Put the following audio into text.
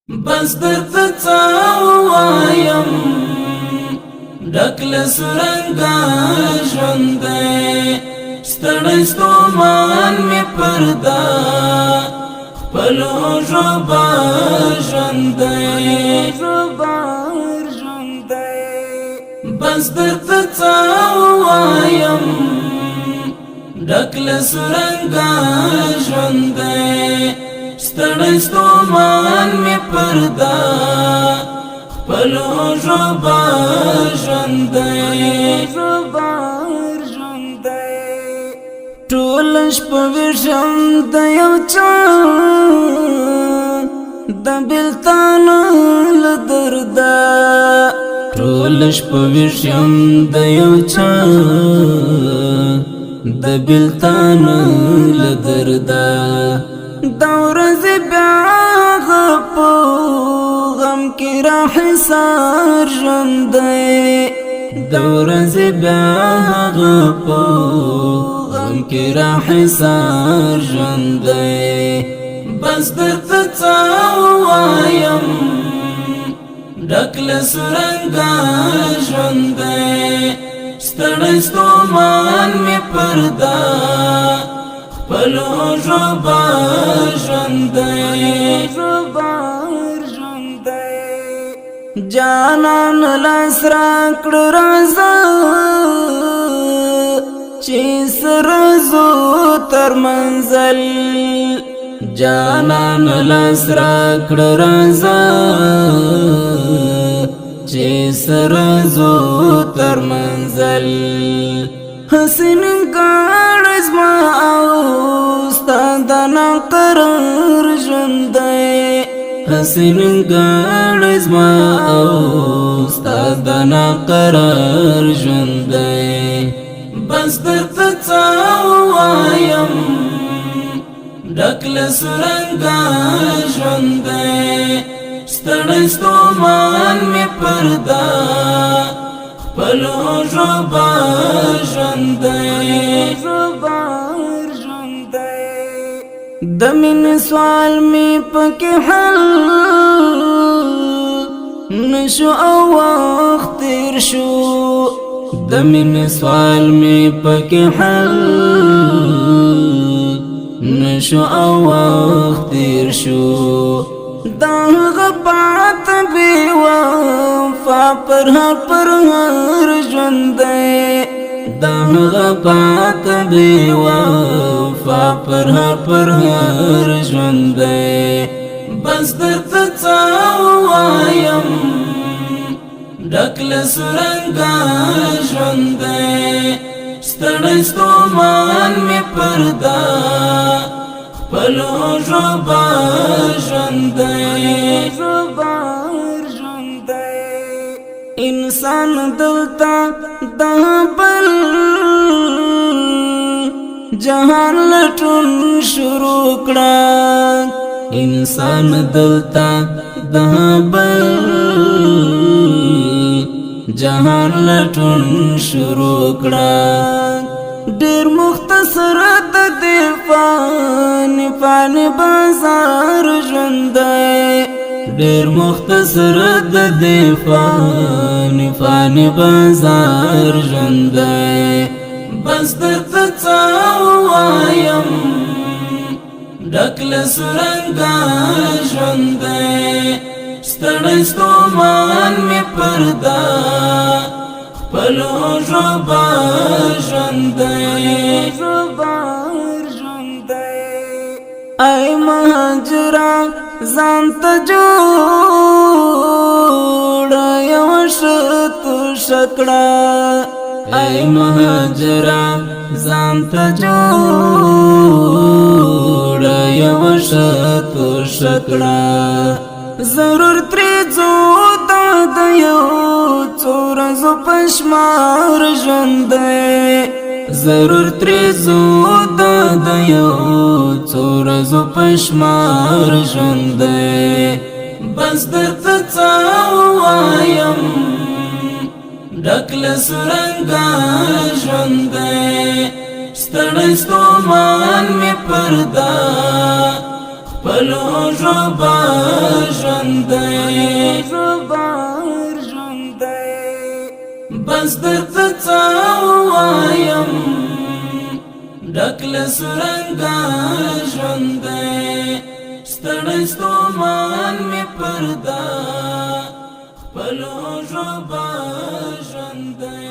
بس درته څه ووایم ډک له سرنګه ژوند دی ستړی ستومان مې پرده خپلو ژبه ژوند دی بس درته څه ووایم ډک له سرنګه ژوند دی ستړی ستومان مې پرده خپلو ژبه ژوند دی ټول شپه ویښم د یو چا د بېلتان له درده ټول شپه ویښم د یو چا د بېلتان له درده دا ورځې بیا هغه په غم کې راحصار ژوند دی دا ورځې بیا هغه په غم کې راحصار ژوند دی بس درته څه ووایم ډک له سرنګه ژوند دی ستړی ستومان مې پرده خپلو ژبه ژوند دی جانان لاس راکړه راځه چې سره ځو تر منزل جانان لاس راکړه راځه چې سره ځو تر منزل حسین ګاړ زما او ستا د ناقرار ژوند دی حسین ګاړ زما او ستا د ناقرار ژوند دی بس درته څه ووایم ډک له سرنګه ژوند دی ستړی ستومان مې پرده خپلو ژبه ژوند دی د مینې سوال مې پکې حل نشو او وخت تېر شو د مینې سوال مې پکې حل نشو او وخت تېر شو دا هغه پاته بې وفا پر هر ژوند دی دا هغه پاته بې وفا پر هر ژوند دی بس درته څه ووایم ډک له سرنګه ژوند دی ستړی ستومان مې پرده خپلو ژبه ژوند دی انسان دلته د بل جهان لټون شروع کړه انسان دلته د بل جهان لټون شروع کړه ډېر مختصر د دې فانی بازار ژوند دی ډېر مختصر د دې فانی بازار ژوند دی بس درته څه ووایم ډک له سرنګه ژوند دی ستړی ستومان مې پرده خپلو ژبه ژوند دی ای مهاجره ځان ته جوړه یوه ښه توشه کړه ای مهاجره ځان ته جوړه یوه ښه توشه کړه ضرور ترې ځو دا د یو څو ورځو په شمار ژوند دی ضرور ترې ځو دا د یو څو ورځو په شمار ژوند دی بس درته څه ووایم ډک له سرنګه ژوند دی ستړی ستومان مې پرده خپلو ژبه ژوند ژوند دی بس درته څه ووایم ډک له سرنګه ژوند دی ستړی ستومان مې پر دا خپلو ژبه ژوند دی